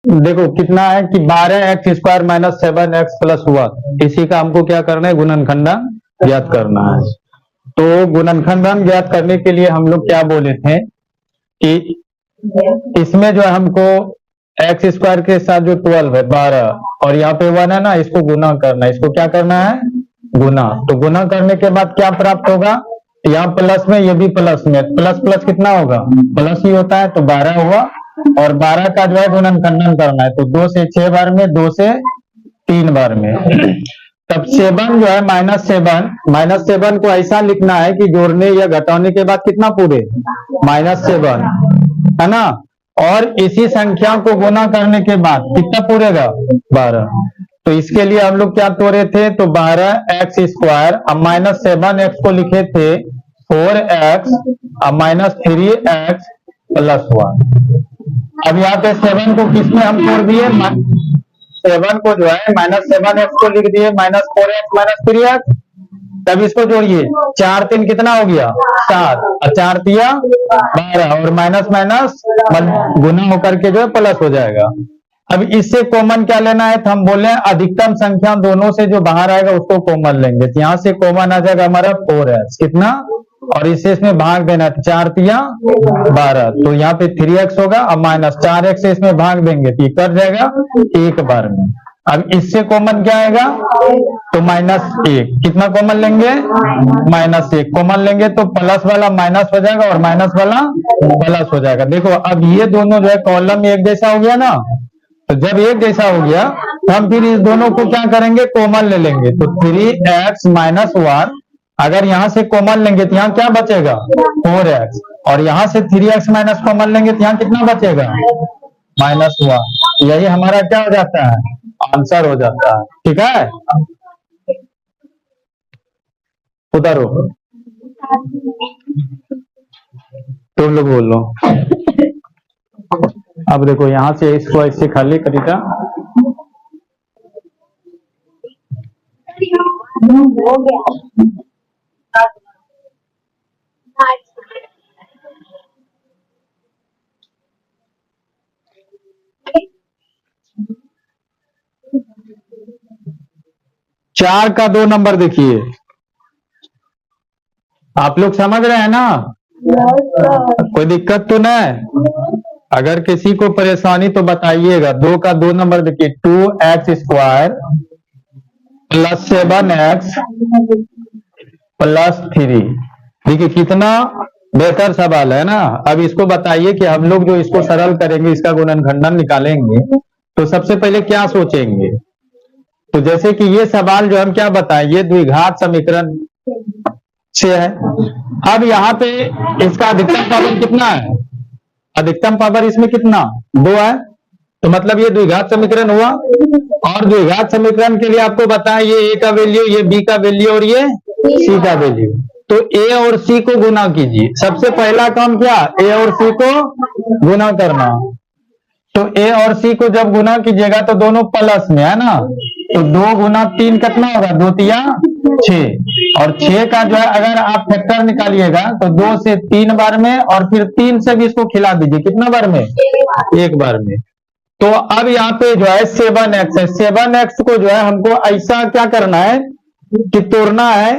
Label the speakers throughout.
Speaker 1: देखो कितना है कि 12x² माइनस 7x प्लस 1, इसी का हमको क्या करना है, गुणनखंडन ज्ञात करना है। तो गुणनखंडन ज्ञात करने के लिए हम लोग क्या बोले थे कि इसमें जो है हमको x² के साथ जो 12 है 12 और यहाँ पे 1 है ना, इसको गुना करना है। इसको क्या करना है, गुना। तो गुना करने के बाद क्या प्राप्त होगा, यहाँ प्लस में, ये भी प्लस में, प्लस प्लस कितना होगा, प्लस ही होता है, तो 12 हुआ। और 12 का जो है गुणनखंडन करना है, तो 2 से 6 बार में, 2 से 3 बार में। तब 7 जो है -7 को ऐसा लिखना है कि जोड़ने या घटाने के बाद कितना पूरे, -7 है ना। और इसी संख्या को गुना करने के बाद कितना पूरेगा, 12। तो इसके लिए हम लोग क्या तोड़े थे, तो 12x², अब -7x को लिखे थे 4x, अब -3x प्लस 1। अब यहाँ पे 7 को किसमें हम तोड़ दिए, 7 को जो है -7x को लिख दिए -4x -3x। तब इसको जोड़िए, 4 3 कितना हो गया, 7, और 4 तिया 12, और माइनस माइनस गुना होकर के जो है प्लस हो जाएगा। अब इससे कॉमन क्या लेना है, तो हम बोले अधिकतम संख्या दोनों से जो बाहर आएगा उसको कॉमन लेंगे। तो यहाँ से कॉमन आ जाएगा हमारा 4x, कितना, और इसे इसमें भाग देना है, 4 तिया 12, तो यहाँ पे 3x होगा। अब -4x से इसमें भाग देंगे तो ये कट जाएगा एक बार में। अब इससे कॉमन क्या आएगा, तो -1, कितना कॉमन लेंगे, -1 कॉमन लेंगे तो प्लस वाला माइनस हो जाएगा और माइनस वाला प्लस हो जाएगा। देखो अब ये दोनों जो है कॉलम एक जैसा हो गया ना, तो जब एक जैसा हो गया तो हम फिर इस दोनों को क्या करेंगे, कॉमन ले लेंगे। तो 3x - 1, अगर यहाँ से कॉमन लेंगे तो यहाँ क्या बचेगा, 4x, और यहाँ से 3x माइनस कॉमन लेंगे तो यहाँ कितना बचेगा, -1। यही हमारा क्या हो जाता है, आंसर हो जाता है। ठीक है, उतारो, तुम लोग बोल लो। अब देखो यहाँ से इसको ऐसे खाली करीता,
Speaker 2: हो गया।
Speaker 1: 4 का 2 नंबर देखिए, आप लोग समझ रहे हैं ना, कोई दिक्कत तो नहीं। अगर किसी को परेशानी तो बताइएगा। 2 का 2 नंबर देखिए, 2x² + 7x + 3। देखिए कितना बेहतर सवाल है ना। अब इसको बताइए कि हम लोग जो इसको सरल करेंगे, इसका गुणनखंडन निकालेंगे, तो सबसे पहले क्या सोचेंगे। तो जैसे कि ये सवाल जो हम क्या बताएं, ये द्विघात समीकरण से है। अब यहाँ पे इसका अधिकतम पावर कितना है, अधिकतम पावर इसमें कितना, 2 है, तो मतलब ये द्विघात समीकरण हुआ। और द्विघात समीकरण के लिए आपको बताएं, ये a का वैल्यू, ये b का वैल्यू और ये c का वैल्यू। तो a और c को गुना कीजिए। सबसे पहला काम क्या, a और c को गुना करना। तो a और c को जब गुना कीजिएगा तो दोनों प्लस में है ना, तो 2 × 3 कितना होगा, 2 तिया 6, और 6 का जो है अगर आप फैक्टर निकालिएगा तो 2 से 3 बार में, और फिर 3 से भी इसको खिला दीजिए, कितना बार में, एक बार में। तो अब यहाँ पे जो है 7x है, 7x को जो है हमको ऐसा क्या करना है कि तोड़ना है,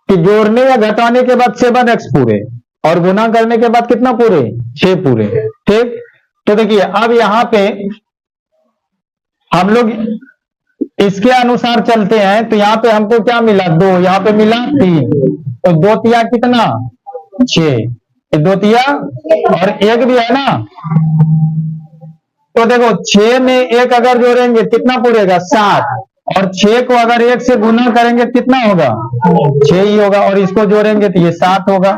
Speaker 1: कि जोड़ने या घटाने के बाद 7x पूरे, और गुना करने के बाद कितना पूरे, 6 पूरे। ठीक, तो देखिए अब यहाँ पे हम लोग इसके अनुसार चलते हैं। तो यहाँ पे हमको क्या मिला, 2, यहाँ पे मिला 3, तो 2 तिया कितना, 6, 2 तिया और 1 भी है ना। तो देखो 6 में 1 अगर जोड़ेंगे कितना पूरेगा, 7, और 6 को अगर 1 से गुना करेंगे कितना होगा, 6 ही होगा, और इसको जोड़ेंगे तो ये 7 होगा।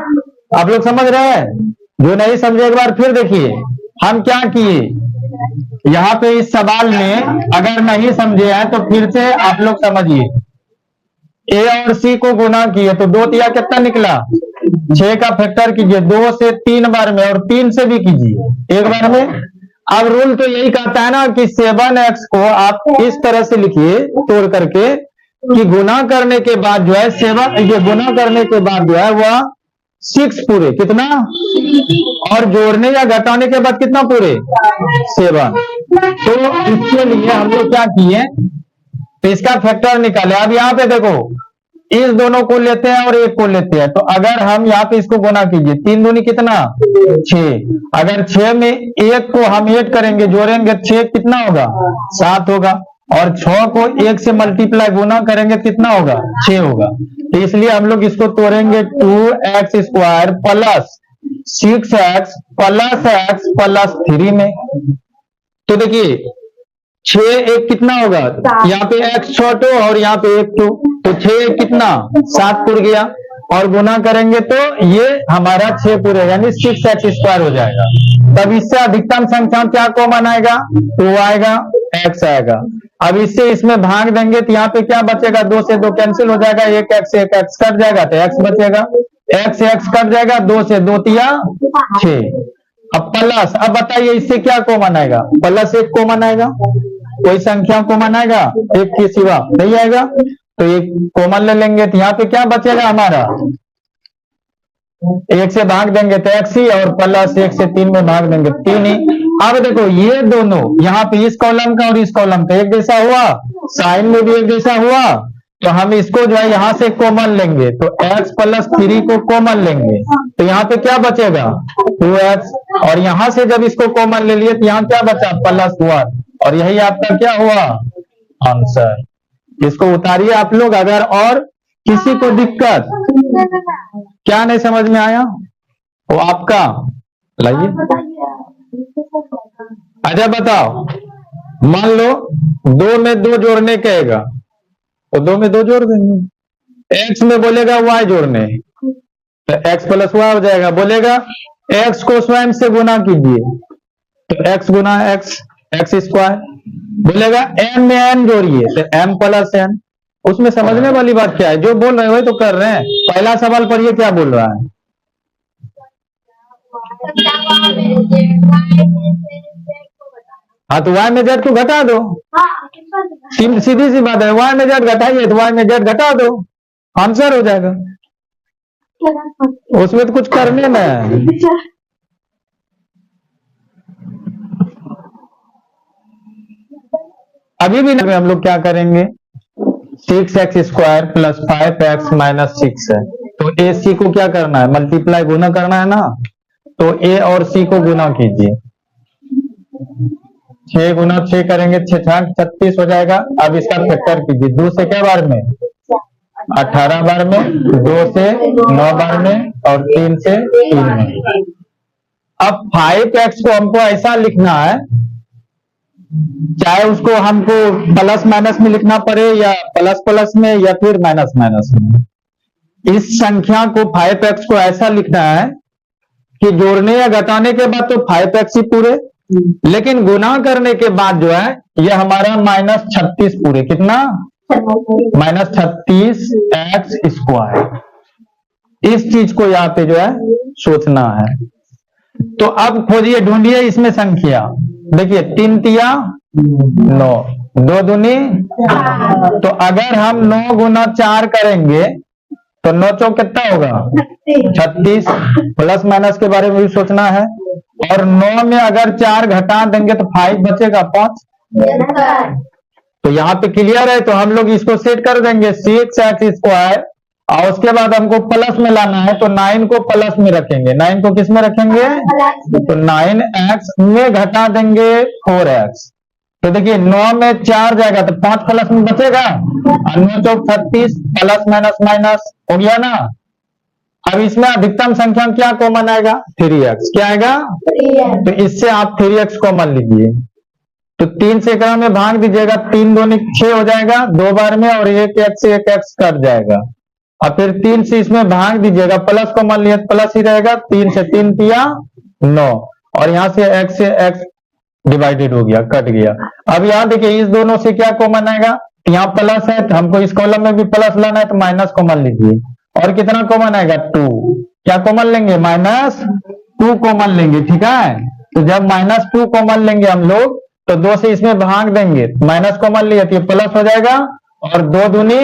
Speaker 1: आप लोग समझ रहे हैं, जो नहीं समझे एक बार फिर देखिए। हम क्या किए यहाँ पे इस सवाल में, अगर नहीं समझे हैं तो फिर से आप लोग समझिए। a और c को गुना किए तो 2 तिया कितना निकला, 6 का फैक्टर कीजिए 2 से 3 बार में, और 3 से भी कीजिए एक बार में। अब रूल तो यही कहता है ना कि 7x को आप इस तरह से लिखिए तोड़ करके, कि गुना करने के बाद जो है 7, ये गुना करने के बाद जो है वह 6 पूरे, कितना, और जोड़ने या घटाने के बाद कितना पूरे, 7। तो इसके लिए हम लोग क्या किए, तो इसका फैक्टर निकाले। अब यहाँ पे देखो, इस दोनों को लेते हैं और एक को लेते हैं, तो अगर हम यहाँ पे इसको गुना कीजिए, 3 दूनी कितना, 6। अगर 6 में एक को हम ऐड करेंगे, जोड़ेंगे, 6 कितना होगा, 7 होगा, और 6 को 1 से मल्टीप्लाई गुना करेंगे कितना होगा, 6 होगा। तो इसलिए हम लोग इसको तोड़ेंगे, 2x² plus 6x plus x plus 3 में। तो देखिए 6 एक कितना होगा, यहाँ पे x छोटो और यहाँ पे 1 तो 6 कितना, 7 पूर गया, और गुना करेंगे तो ये हमारा 6 पूरे यानी 6x² हो जाएगा। तब इससे अधिकतम संख्या क्या कॉमन आएगा, 2 आएगा, x आएगा। अब इससे इसमें भाग देंगे तो यहाँ पे क्या बचेगा, 2 से 2 कैंसिल हो जाएगा, 1x कट जाएगा तो x बचेगा, x कट जाएगा, 2 से 2 तिया 6। अब प्लस, अब बताइए इससे क्या कॉमन आएगा, प्लस 1 कॉमन आएगा, कोई संख्या कॉमन आएगा, 1 के सिवा नहीं आएगा, तो एक कॉमन ले लेंगे तो यहाँ पे क्या बचेगा हमारा, 1 से भाग देंगे तो x ही, और प्लस 1 से 3 में भाग देंगे 3 ही। अब देखो ये दोनों यहाँ पे इस कॉलम का और इस कॉलम का एक जैसा हुआ, साइन में भी एक जैसा हुआ, तो हम इसको जो है यहाँ से कॉमन लेंगे, तो x प्लस 3 को कॉमन लेंगे, तो यहाँ पे क्या बचेगा, 2x, और यहाँ से जब इसको कॉमन ले लिए तो यहाँ क्या बचा, प्लस 1, और यही आपका क्या हुआ, आंसर। इसको उतारिए आप लोग अगर, और किसी को दिक्कत क्या नहीं समझ में आया वो आपका लाइए। अच्छा बताओ, मान लो 2 में 2 जोड़ने कहेगा तो 2 में 2 जोड़ देंगे, x में बोलेगा y जोड़ने तो x प्लस y हो जाएगा, बोलेगा x को स्वयं से गुना कीजिए तो x गुना x x², बोलेगा m में n जोड़िए तो m प्लस n। उसमें समझने वाली बात क्या है, जो बोल रहे हो तो कर रहे हैं। पहला सवाल पढ़िए क्या बोल रहा है, हाँ तो y में z को घटा दो, सीधी सी बात है, y में z घटाइए तो y में z घटा दो, आंसर हो जाएगा, उसमें तो कुछ करने ना है। अभी भी हम लोग क्या करेंगे, 6x² प्लस 5x माइनस 6 है, तो a c को क्या करना है, मल्टीप्लाई गुना करना है ना, तो a और c को गुना कीजिए, 6 गुना 6 करेंगे 6 36 हो जाएगा। अब इसका फैक्टर कीजिए, 2 से क्या बार में, 18 बार में, 2 से 9 बार में, और 3 से 3 में। अब 5x को हमको ऐसा लिखना है, चाहे उसको हमको प्लस माइनस में लिखना पड़े या प्लस प्लस में या फिर माइनस माइनस में। इस संख्या को 5x को ऐसा लिखना है कि जोड़ने या घटाने के बाद तो 5x ही पूरे, लेकिन गुना करने के बाद जो है यह हमारा -36 पूरे, कितना, -36x²। इस चीज को यहाँ पे जो है सोचना है। तो अब खोजिए, ढूंढिए इसमें संख्या, देखिए 3 तिया 9, 2 दूनी, तो अगर हम 9 गुना 4 करेंगे तो 9 चौक कितना होगा, 36। प्लस माइनस के बारे में भी सोचना है, और 9 में अगर 4 घटा देंगे तो 5 बचेगा, 5। तो यहाँ पे क्लियर है, तो हम लोग इसको सेट कर देंगे 6x², और उसके बाद हमको प्लस में लाना है तो 9 को प्लस में रखेंगे, 9 को किस में रखेंगे, तो 9x में घटा देंगे 4x, तो देखिए 9 में 4 जाएगा तो 5 प्लस में बचेगा, 9 चौक 36, प्लस माइनस माइनस हो गया ना। अब इसमें अधिकतम संख्या क्या कॉमन आएगा, 3x, क्या आएगा, तो इससे आप 3x कॉमन लीजिए, तो 3 से क्रम में भाग दीजिएगा, 3 दूनी 6 हो जाएगा 2 बार में, और 1x से 1x कट जाएगा, और फिर 3 से इसमें भाग दीजिएगा, प्लस कॉमन लिया प्लस ही रहेगा, 3 से 3 तिया 9, और यहाँ से x से x डिवाइडेड हो गया, कट गया। अब यहाँ देखिए इस दोनों से क्या कॉमन आएगा, यहाँ प्लस है तो हमको इस कॉलम में भी प्लस लाना है तो माइनस कॉमन लीजिए, और कितना कॉमन आएगा, 2, क्या कॉमन लेंगे, -2 कॉमन लेंगे, ठीक है। तो जब -2 कॉमन लेंगे हम लोग तो 2 से इसमें भाग देंगे, माइनस कॉमन लिए तो ये प्लस हो जाएगा, और 2 दूनी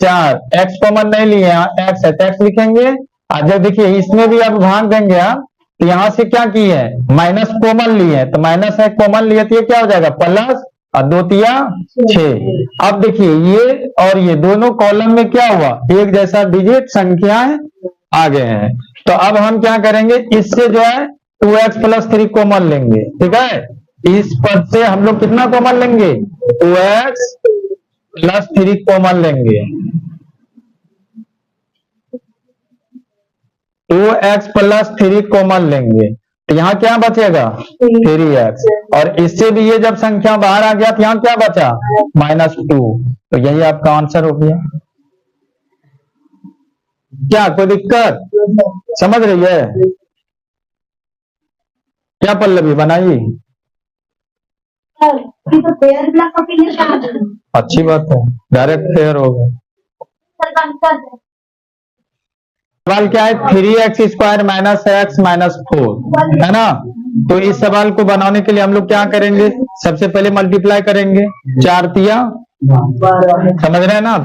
Speaker 1: 4, x कॉमन नहीं लिए, यहाँ x है तो x लिखेंगे, आज देखिए इसमें भी अब भाग देंगे आप, तो यहाँ से क्या किए हैं, माइनस कॉमन लिए हैं, तो माइनस है कॉमन लिए तो ये क्या हो जाएगा प्लस, और 2 तिया 6। अब देखिए ये और ये दोनों कॉलम में क्या हुआ, एक जैसा डिजिट संख्याएं आ गए हैं। तो अब हम क्या करेंगे, इससे जो है 2x + 3 कॉमन लेंगे, ठीक है। इस पद से हम लोग कितना कॉमन लेंगे, 2x + 3 कॉमन लेंगे, 2x + 3 कॉमन लेंगे, तो यहाँ क्या बचेगा 3x, और इससे भी ये जब संख्या बाहर आ गया तो यहाँ क्या बचा -2। तो यही आपका आंसर हो गया। क्या कोई दिक्कत समझ रही है, क्या पल्लवी बनाइए, अच्छी बात है, डायरेक्ट फेयर होगा। सवाल क्या है, 3x² - x - 4 है ना। तो इस सवाल को बनाने के लिए हम लोग क्या करेंगे, सबसे पहले मल्टीप्लाई करेंगे, 4 तिया, समझ रहे हैं ना,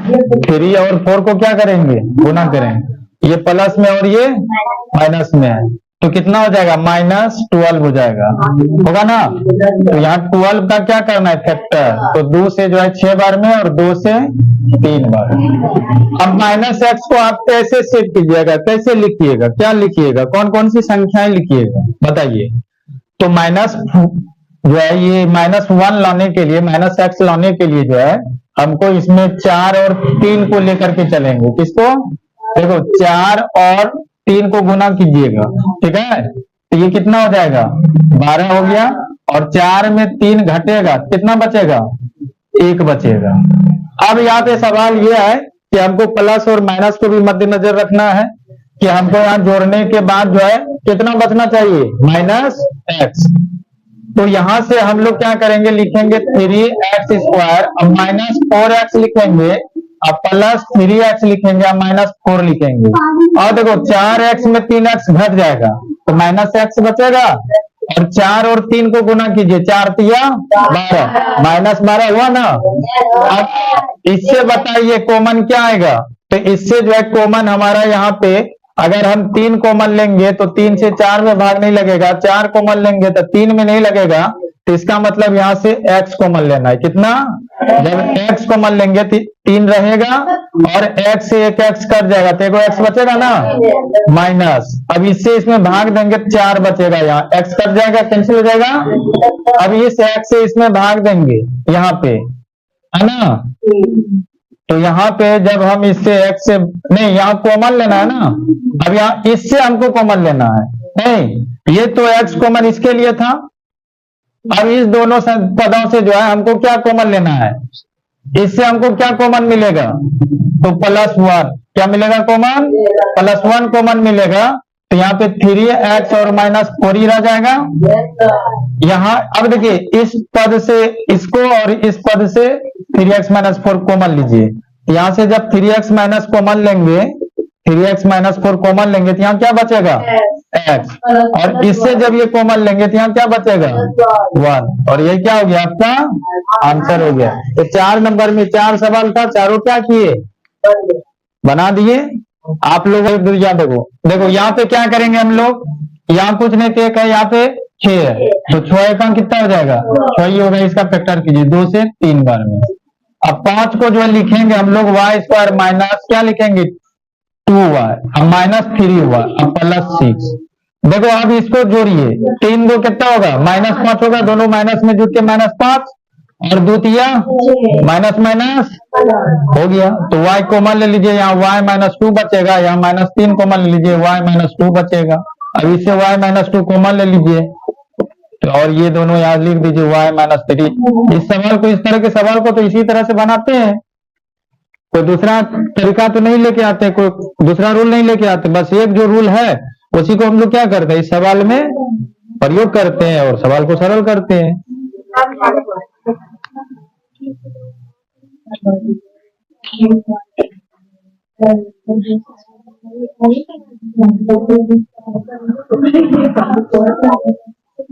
Speaker 1: 3 और 4 को क्या करेंगे गुना करेंगे, ये प्लस में और ये माइनस में है, तो कितना हो जाएगा -12 हो जाएगा, होगा ना। तो यहाँ 12 का क्या करना है फैक्टर, तो 2 से जो है 6 बार में और 2 से 3 बार। अब -x को आप कैसे सेट कीजिएगा, कैसे लिखिएगा, क्या लिखिएगा, कौन कौन सी संख्याएं लिखिएगा बताइए। तो माइनस जो है ये -1 लाने के लिए, -x लाने के लिए जो है हमको इसमें 4 और 3 को लेकर के चलेंगे, किसको, देखो 4 और 3 को गुना कीजिएगा, ठीक है। तो ये कितना हो जाएगा 12 हो गया, और 4 में 3 घटेगा, कितना बचेगा 1 बचेगा। अब यहाँ पे सवाल ये है कि हमको प्लस और माइनस को भी मद्देनजर रखना है कि हमको यहाँ जोड़ने के बाद जो है कितना बचना चाहिए -x। तो यहाँ से हम लोग क्या करेंगे, लिखेंगे 3x², अब -4x लिखेंगे, अब प्लस 3x लिखेंगे, अब -4 लिखेंगे, और देखो 4x में 3x घट जाएगा तो -x बचेगा, और 4 और 3 को गुना कीजिए, 4 तिया 12, -12 हुआ ना। अब इससे बताइए कॉमन क्या आएगा, तो इससे जो है कॉमन हमारा यहाँ पे अगर हम 3 कॉमन लेंगे तो 3 से 4 में भाग नहीं लगेगा, 4 कॉमन लेंगे तो 3 में नहीं लगेगा, तो इसका मतलब यहाँ से x कॉमन लेना है, कितना, जब x कॉमन लेंगे 3 रहेगा और x से एक x कट जाएगा तो एगो x बचेगा ना माइनस। अब इससे इसमें भाग देंगे 4 बचेगा, यहाँ x कट जाएगा, कैंसिल हो जाएगा। अब इस x से इसमें भाग देंगे यहाँ पे, है ना, तो यहाँ पे जब हम इससे x से नहीं, यहाँ कॉमन लेना है ना, अब यहाँ इससे हमको कॉमन लेना है, नहीं ये तो x कॉमन इसके लिए था, अब इस दोनों पदों से जो है हमको क्या कॉमन लेना है, इससे हमको क्या कॉमन मिलेगा, तो +1 क्या मिलेगा कॉमन, +1 कॉमन मिलेगा, तो यहाँ पे 3x और -4 ही रह जाएगा। यहाँ अब देखिए इस पद से इसको और इस पद से 3x - 4 कॉमन लीजिए, यहाँ से जब 3x - कॉमन लेंगे, 3x - 4 कॉमन लेंगे तो यहाँ क्या बचेगा x, और इससे जब ये कॉमन लेंगे तो यहाँ क्या बचेगा 1, और ये क्या हो गया आपका आंसर हो गया। तो 4 नंबर में 4 सवाल था, चारों क्या किए बना दिए आप लोग। देखो यहाँ पे क्या करेंगे हम लोग, यहाँ कुछ नहीं थे, यहाँ पे 6 है, तो 6 का कितना हो जाएगा 6 ही होगा, इसका फैक्टर कीजिए 2 से 3 बार में। अब 5 को जो है लिखेंगे हम लोग y² माइनस क्या लिखेंगे 2y, अब -3 हुआ, अब +6। देखो अब इसको जोड़िए, 3 दो कितना होगा -5 होगा, दोनों माइनस में जुट के -5 और 2 तिया माइनस हो गया, तो y कॉमन ले लीजिए, यहाँ y -2 बचेगा, यहाँ -3 कॉमन ले लीजिए, y -2 बचेगा। अब इससे y -2 कॉमन ले लीजिए, तो और ये दोनों यहाँ लिख दीजिए y -3। इस सवाल को, इस तरह के सवाल को तो इसी तरह से बनाते हैं, कोई दूसरा तरीका तो नहीं लेके आते, कोई दूसरा रूल नहीं लेके आते, बस एक जो रूल है उसी को हम लोग क्या करते हैं इस सवाल में प्रयोग करते हैं और सवाल को सरल करते हैं।